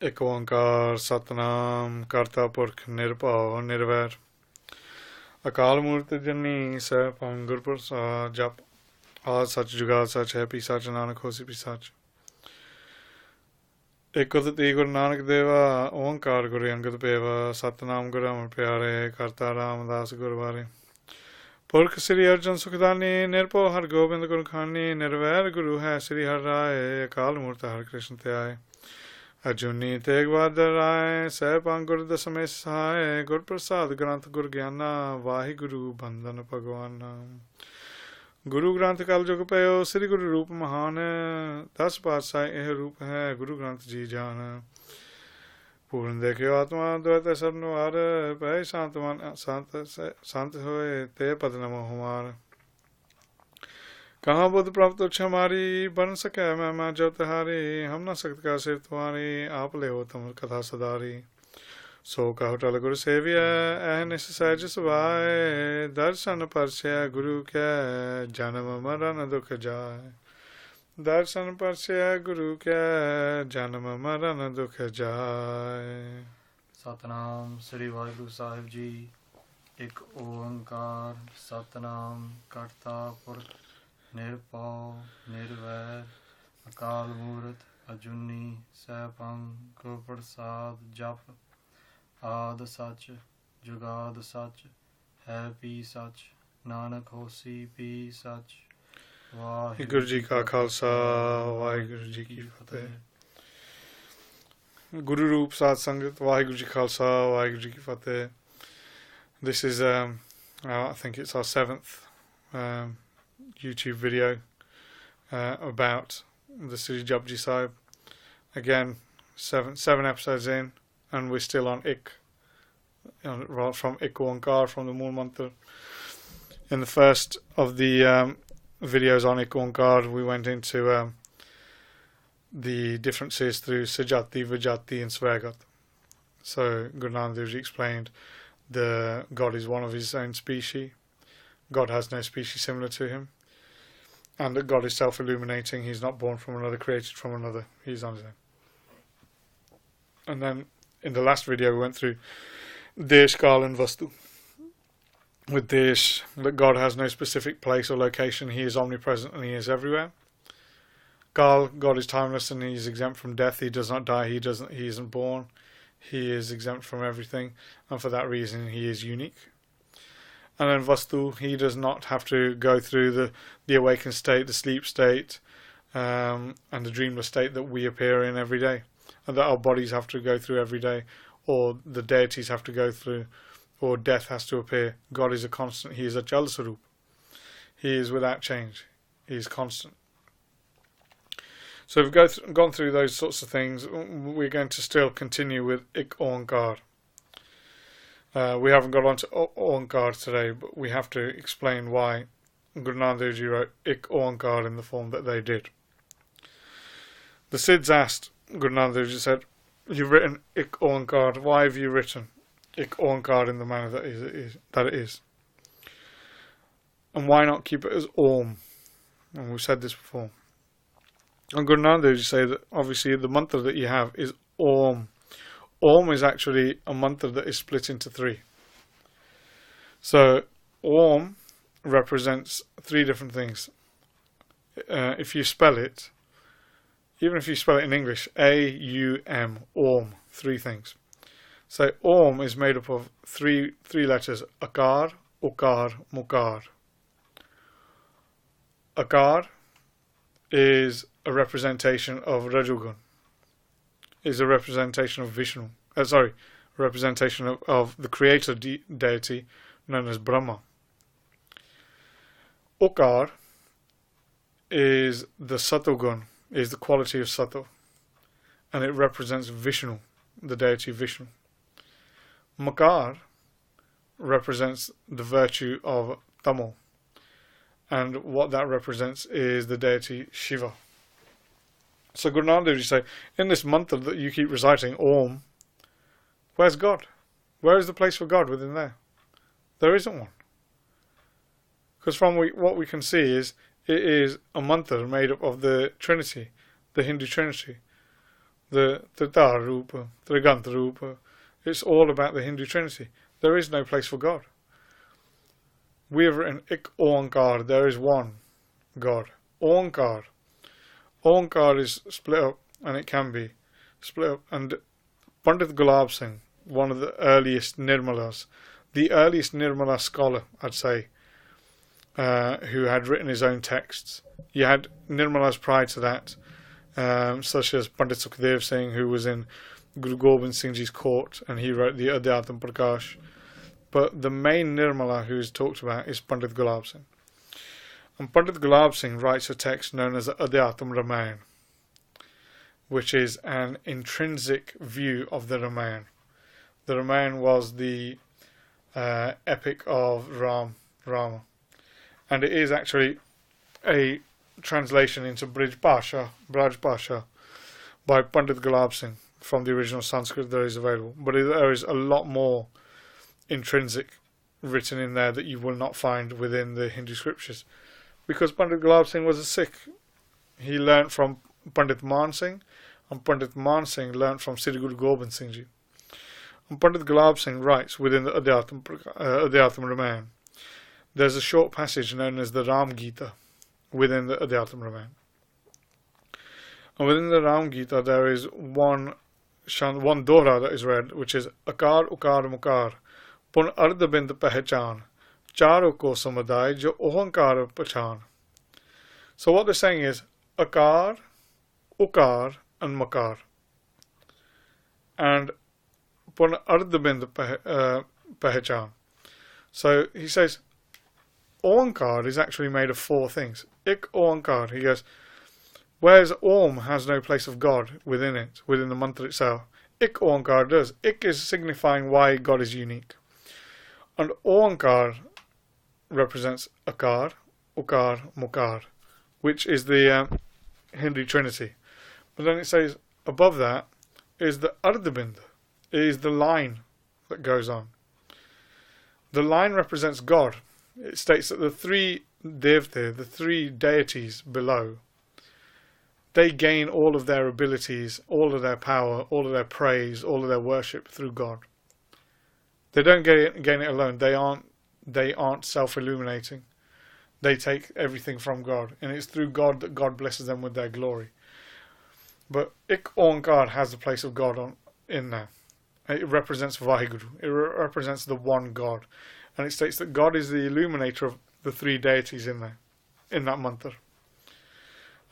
ਇੱਕ ਓਂਕਾਰ ਸਤਨਾਮ ਕਰਤਾ ਪੁਰਖ ਨਿਰਭਉ ਨਿਰਵੈਰ ਅਕਾਲ ਮੂਰਤ ਜਨੀ ਸੈਭੰ ਗੁਰ ਪ੍ਰਸਾਦ ਜਪ ਆਦ ਸੱਚ ਜੁਗਾਦ ਸੱਚ ਹੈ ਪੀ ਸੱਚ ਨਾਨਕ ਹੋਸੀ ਪੀ ਸੱਚ ਇੱਕ ਉਦਤੀ ਗੁਰੂ ਨਾਨਕ ਦੇਵਾ ਓਂਕਾਰ ਗੁਰੂ ਅੰਗਦ ਪੇਵਾ ਸਤਨਾਮ ਗੁਰੂ ਅਮਰ ਪਿਆਰੇ ਕਰਤਾ ਰਾਮਦਾਸ ਗੁਰਵਾਰੇ ਪੁਰਖ ਸ੍ਰੀ ਅਰਜਨ ਸੁਖਦਾਨੀ ਨਿਰਭਉ ਹਰਿ ਗੋਬਿੰਦ ਗੁਰੂ ਖਾਨੀ ਨਿਰਵੈਰ ਗੁਰੂ ਹੈ ਸ੍ਰੀ ਹਰਿ ਰਾਏ ਅਕਾਲ ਮੂਰਤ ਹਰਿ ਕ੍ਰਿਸ਼ਨ ਧਿਆਏ ਅਜੂਨੀ ਤੇਗ ਬਹਾਦਰ ਰਾਏ ਸਹਿਬਾਂ ਗੁਰ ਦਸਮੇ ਸਹਾਏ ਗੁਰ ਪ੍ਰਸਾਦ ਗ੍ਰੰਥ ਗੁਰ ਗਿਆਨਾ ਵਾਹਿਗੁਰੂ ਬੰਦਨ ਭਗਵਾਨਾ ਗੁਰੂ ਗ੍ਰੰਥ ਕਲ ਜੁਗ ਪਇਓ ਸ੍ਰੀ ਗੁਰੂ ਰੂਪ ਮਹਾਨ 10 ਪਾਤਸ਼ਾਹ ਇਹ ਰੂਪ ਹੈ ਗੁਰੂ ਗ੍ਰੰਥ ਜੀ ਜਾਨ ਪੂਰਨ ਦੇਖਿਓ ਆਤਮਾ ਦੁਇਤ ਸਰਨਵਾਰ ਪੈ ਸ਼ਾਂਤਵਾਨ ਸੰਤ ਹੋਏ ਤੇ ਪਦ ਨਮੋ ਹਮਾਰ कहाँ बुद्ध प्राप्त तुच्छ हमारी बन सके मैं जो तिहारी हम न सकत का सिर तुम्हारी आप ले हो तुम कथा सदारी सो कहो टल गुरु सेविय निस सहज सुभाए दर्शन परस्या गुरु के जन्म मरण दुख जाए दर्शन परस्या गुरु के जन्म मरण दुख जाए। सतनाम श्री वाहिगुरु साहिब जी। एक ओंकार सतनाम करता पुरख ਨਿਰਭਉ ਨਿਰਵੈਰ ਅਕਾਲ ਮੂਰਤ ਅਜੂਨੀ ਸੈਭੰ ਗੁਰ ਪ੍ਰਸਾਦ ਜਪ ਆਦ ਸੱਚ ਜੁਗਾਦ ਸੱਚ ਹੈ ਪੀ ਸੱਚ ਨਾਨਕ ਹੋਸੀ ਪੀ ਸੱਚ ਵਾਹਿਗੁਰੂ ਜੀ ਕਾ ਖਾਲਸਾ ਵਾਹਿਗੁਰੂ ਜੀ ਕੀ ਫਤਿਹ। ਗੁਰੂ ਰੂਪ ਸਾਧ ਸੰਗਤ ਵਾਹਿਗੁਰੂ ਜੀ ਖਾਲਸਾ ਵਾਹਿਗੁਰੂ ਜੀ ਕੀ ਫਤਿਹ। This is I think it's our 7th YouTube video about the Sri Japji Sahib. Again, seven episodes in, and we're still on Ik, from Ik Onkar, from the Mool Mantra. In the first of the videos on Ik Onkar, we went into the differences through Sajati, Vajati and Swagat. So Guru Nanak Dev Ji explained the God is one of his own species. God has no species similar to him. And that God is self-illuminating. He's not born from another, created from another. He's on his own. And then in the last video we went through Desh, Kal and Vastu. With Desh, that God has no specific place or location. He is omnipresent and he is everywhere. Kal, God is timeless and he is exempt from death. He does not die. He isn't born. He is exempt from everything. And for that reason he is unique. And then Vastu, he does not have to go through the awakened state, the sleep state, and the dreamless state that we appear in every day, and that our bodies have to go through every day, or the deities have to go through, or death has to appear. God is a constant. He is a Jal Sarup. He is without change. He is constant. So we've gone through those sorts of things. We're going to still continue with Ik Onkar. We haven't got on to Onkar today, but we have to explain why Guru Nanak Dev Ji wrote Ik Onkar in the form that they did. The Siddhs asked Guru Nanak Dev Ji, said, "You've written Ik Onkar. Why have you written Ik Onkar in the manner that it is? And why not keep it as Om?" And we've said this before. And Guru Nanak Dev Ji say that obviously the mantra that you have is Om. Om is actually a mantra that is split into 3. So Om represents 3 different things. If you spell it, even if you spell it in English, A-U-M, Om, 3 things. So Om is made up of three letters: Akar, Ukar, Mukar. Akar is a representation of Rajugun. Is a representation of Vishnu. Representation of the creator deity known as Brahma. Ukar is the Satogun, is the quality of Sato, and it represents Vishnu, the deity Vishnu. Makar represents the virtue of Tamo, and what that represents is the deity Shiva. So Guru Nanak Dev Ji say, in this mantra that you keep reciting, Om, where's God? Where is the place for God within there? There isn't one. Because from what we can see is, it is a mantra made up of the Trinity, the Hindu Trinity. the Trita Rupa, Triganta Rupa. It's all about the Hindu Trinity. There is no place for God. We have written Ik Oankar, there is one God. Oankar. Oankar is split up, and it can be split up. And Pandit Gulab Singh, one of the earliest Nirmalas, the earliest Nirmala scholar, I'd say, who had written his own texts. You had Nirmalas prior to that, such as Pandit Sukhdev Singh, who was in Guru Gobind Singh Ji's court, and he wrote the Adhyatam Prakash. But the main Nirmala who is talked about is Pandit Gulab Singh. And Pandit Gulab Singh writes a text known as the Adhyatam Ramayan, which is an intrinsic view of the Ramayan. The Ramayan was the epic of Rama. And it is actually a translation into Braj Bhasha by Pandit Gulab Singh from the original Sanskrit that is available. But there is a lot more intrinsic written in there that you will not find within the Hindu scriptures. Because Pandit Gulab Singh was a Sikh. He learnt from Pandit Man Singh, and Pandit Man Singh learnt from Sri Guru Gobind Singh Ji. And Pandit Gulab Singh writes within the Adhyatam Ramayan. There's a short passage known as the Ram Gita within the Adhyatam Ramayan. And within the Ram Gita there is one Dora that is read, which is Akar, Ukar, Mukar, Pun Ardhabind Pehchan, Charo Ko Samadai, Jo Ohankar Pachan. So what they're saying is Akar, Ukar, and Makar. And Pun Ardhabind Pehchan. So he says Oankar is actually made of four things. Ik Oankar, he goes, whereas Om has no place of God within it, within the mantra itself, Ik Oankar does. Ik is signifying why God is unique. And Oankar represents Akar, Ukar, Mukar, which is the Hindu Trinity. But then it says above that is the Ardhabind, is the line that goes on. The line represents God. It states that the three Devta, the three deities below, they gain all of their abilities, all of their power, all of their praise, all of their worship through God. They don't gain it alone. They aren't self-illuminating. They take everything from God, and it's through God that God blesses them with their glory. But Ik Oankar has the place of God in there. It represents Vaheguru. It represents the one God. And it states that God is the illuminator of the three deities in there, in that mantra.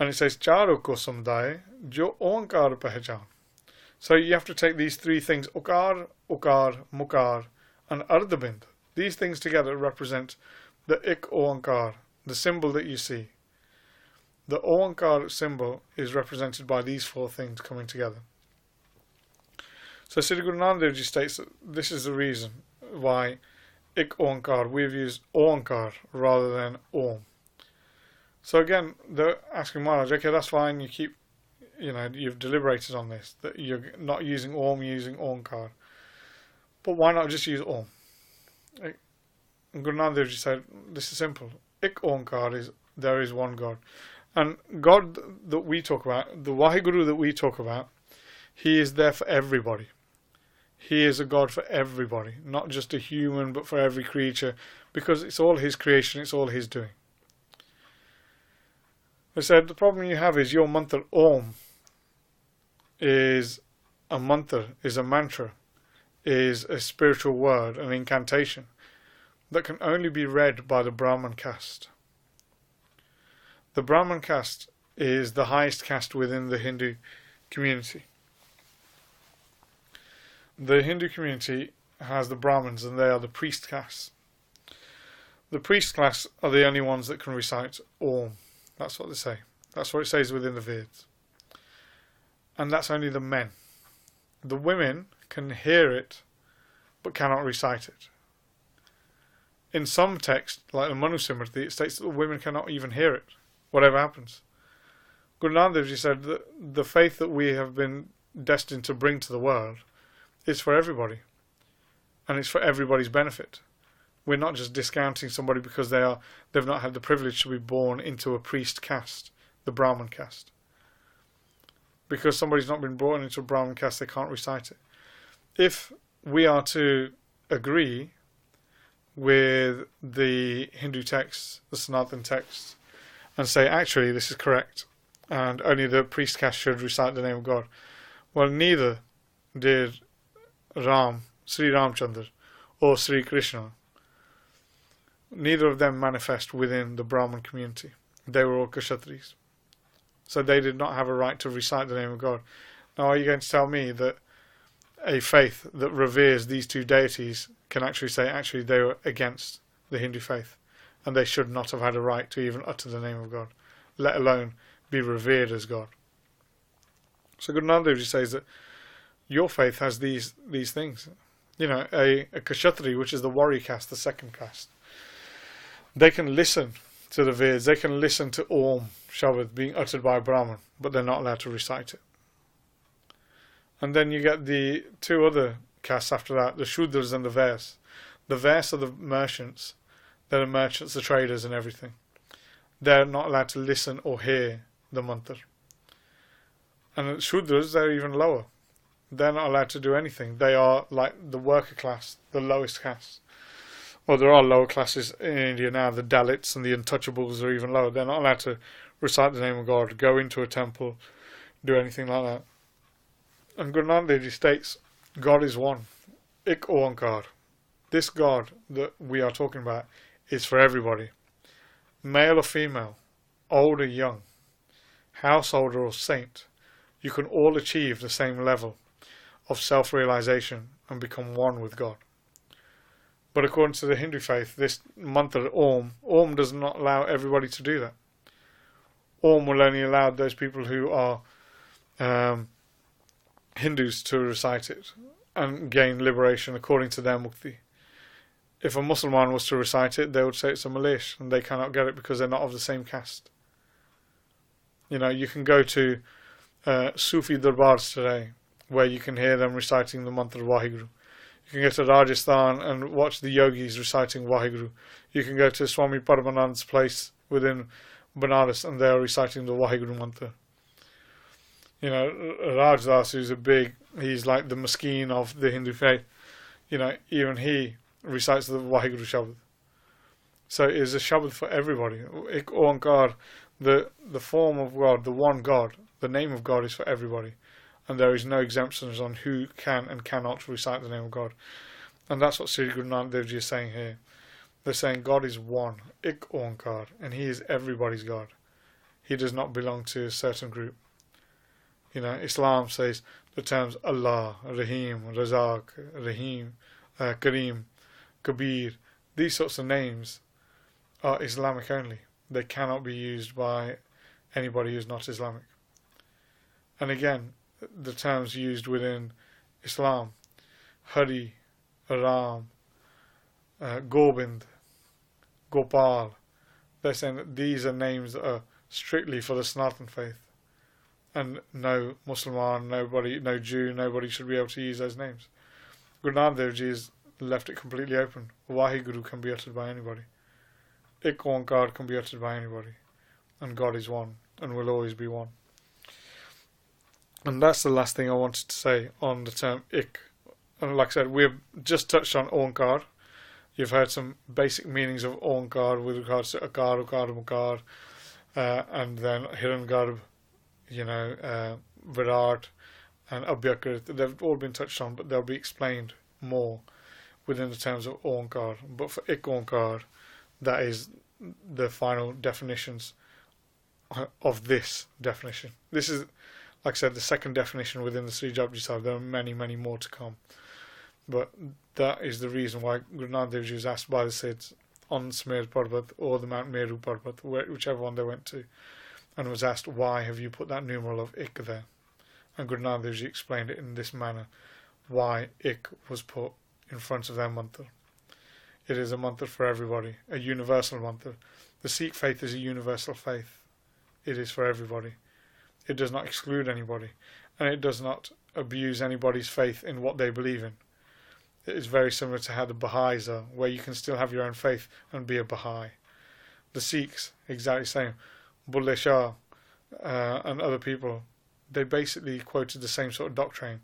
And it says, Charo ko samudaya, jo Oankar pehchan. So you have to take these three things, Ukar, Ukar, Mukar, and Ardhabind. These things together represent the Ik Oankar, the symbol that you see. The Oankar symbol is represented by these four things coming together. So Sri Guru Nanak Dev Ji states that this is the reason why Ik Oankar, we've used Oankar rather than Om. So again, they're asking Maharaj, okay, that's fine, you've deliberated on this, that you're not using Om, you're using Oankar. But why not just use Om? And Guru Nanak Dev Ji said, this is simple. Ik Oankar is, there is one God. And God that we talk about, the Vaheguru that we talk about, He is there for everybody. He is a God for everybody, not just a human, but for every creature, because it's all His creation, it's all His doing. They said, the problem you have is your mantra Om is a mantra, is a mantra, is a spiritual word, an incantation, that can only be read by the Brahman caste. The Brahman caste is the highest caste within the Hindu community. The Hindu community has the Brahmins, and they are the priest caste. The priest class are the only ones that can recite Om. That's what they say. That's what it says within the Vedas. And that's only the men. The women can hear it, but cannot recite it. In some texts, like the Manu Simriti, it states that the women cannot even hear it, whatever happens. Guru Nanak Dev Ji said that the faith that we have been destined to bring to the world is for everybody, and it's for everybody's benefit. We're not just discounting somebody because they've not had the privilege to be born into a priest caste, the Brahman caste. because somebody's not been brought into a Brahmin caste, they can't recite it. If we are to agree with the Hindu texts, the Sanatana texts, and say actually this is correct, and only the priest caste should recite the name of God, well, neither did Sri Ramchandra, or Sri Krishna. Neither of them manifest within the Brahmin community. They were all Kshatris. So they did not have a right to recite the name of God. Now, are you going to tell me that a faith that reveres these two deities can actually say, actually, they were against the Hindu faith, and they should not have had a right to even utter the name of God, let alone be revered as God? So Guru Nanak Dev Ji says that your faith has these things. You know, a Kshatri, which is the warrior caste, the second caste, they can listen to the Vedas, they can listen to Om Shabad being uttered by a Brahmin, but they're not allowed to recite it. And then you get the two other castes after that, the Shudras and the Vaishyas. The Vaishyas are the merchants. They're the merchants, the traders and everything. They're not allowed to listen or hear the mantra. And the Shudras, they're even lower. They're not allowed to do anything. They are like the worker class, the lowest caste. Well, there are lower classes in India now. The Dalits and the Untouchables are even lower. They're not allowed to recite the name of God, go into a temple, do anything like that. And Guru Nanak Dev Ji states, God is one. Ik Oankar. This God that we are talking about is for everybody. Male or female, old or young, householder or saint, you can all achieve the same level of self-realization and become one with God. But according to the Hindu faith, this mantra Om does not allow everybody to do that. Om will only allow those people who are Hindus to recite it and gain liberation according to their mukti. If a Muslim was to recite it, they would say it's a Malish, and they cannot get it because they're not of the same caste. You know, you can go to Sufi darbars today, where you can hear them reciting the mantra Vaheguru. You can go to Rajasthan and watch the yogis reciting Vaheguru. You can go to Swami Paramanand's place within Banaras and they are reciting the Vaheguru mantra. You know, Rajdas, he's like the maskeen of the Hindu faith. You know, even he recites the Vaheguru Shabad. So it is a Shabad for everybody. Ik Oankar, the form of God, the one God, the name of God is for everybody. And there is no exemptions on who can and cannot recite the name of God. And that's what Sri Guru Nanak Dev Ji is saying here. They're saying God is one, Ik Oankar, and He is everybody's God. He does not belong to a certain group. You know, Islam says the terms Allah, Rahim, Razak, Rahim, Kareem, Kabir, these sorts of names are Islamic only. They cannot be used by anybody who's not Islamic. And again, the terms used within Islam, Hari, Ram, Gobind, Gopal, they're saying that these are names that are strictly for the Sanatana faith. And no Muslim, no Jew, nobody should be able to use those names. Guru Nanak Dev Ji has left it completely open. Vaheguru can be uttered by anybody. Ik Oankar can be uttered by anybody. And God is one, and will always be one. And that's the last thing I wanted to say on the term Ik. And like I said, we've just touched on Oankar. You've heard some basic meanings of Oankar with regards to Akar, Ukar, Mukar, and then Hirangarbh, Virat, and Abhyakrit. They've all been touched on, but they'll be explained more within the terms of Oankar. But for Ik Oankar, that is the final definitions of this definition. This is, like I said, the second definition within the Sri Japji Sahib. There are many, many more to come. But that is the reason why Guru Nanak Dev Ji was asked by the Siddhs on Smer Parbat or the Mount Meru Parbat, whichever one they went to, and was asked, why have you put that numeral of Ik there? And Guru Nanak Dev Ji explained it in this manner, why Ik was put in front of their mantra. It is a mantra for everybody, a universal mantra. The Sikh faith is a universal faith. It is for everybody. It does not exclude anybody, and it does not abuse anybody's faith in what they believe in. It is very similar to how the Baha'is are, where you can still have your own faith and be a Baha'i. The Sikhs, exactly the same. Bulleh Shah and other people they basically quoted the same sort of doctrine.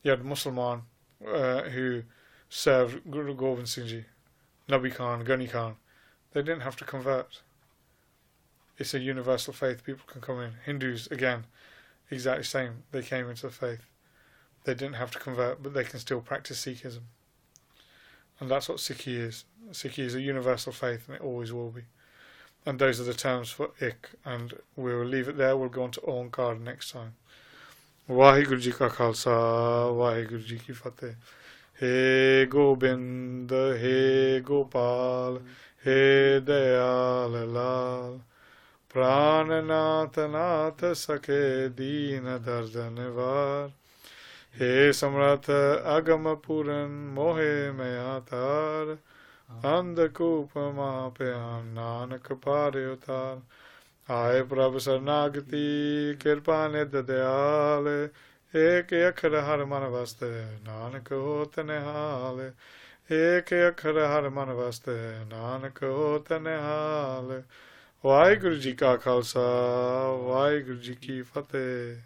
You had Musliman who served Guru Gobind Singh Ji, Nabi Khan, Ghani Khan. They didn't have to convert. It's a universal faith. People can come in. Hindus, again, exactly same. They came into the faith. They didn't have to convert, but they can still practice Sikhism. And that's what Sikhi is. Sikhi is a universal faith, and it always will be. And those are the terms for Ik. And we'll leave it there. We'll go on to Onkar next time. Vaheguru Ji Ka Khalsa, Vaheguru Ji Ki Fateh. He Gobind, He Gopal, He Dayal Lal. Prananath Nath Sakhe Deen Dardan Var. He Samrat Agam Puran Mohe Mayatar. Andhakupa Mahapayan Nanak Pare Utar. Aye Prabhu Sarnagati Kirpane Dadayale. Ek Akhar Har Manavaste Nanak Hotane Hale. Ek Akhar Har Manavaste Nanak Hotane Hale. Vaheguru Ji Ka Khalsa, Vaheguru Ji Ki Fateh.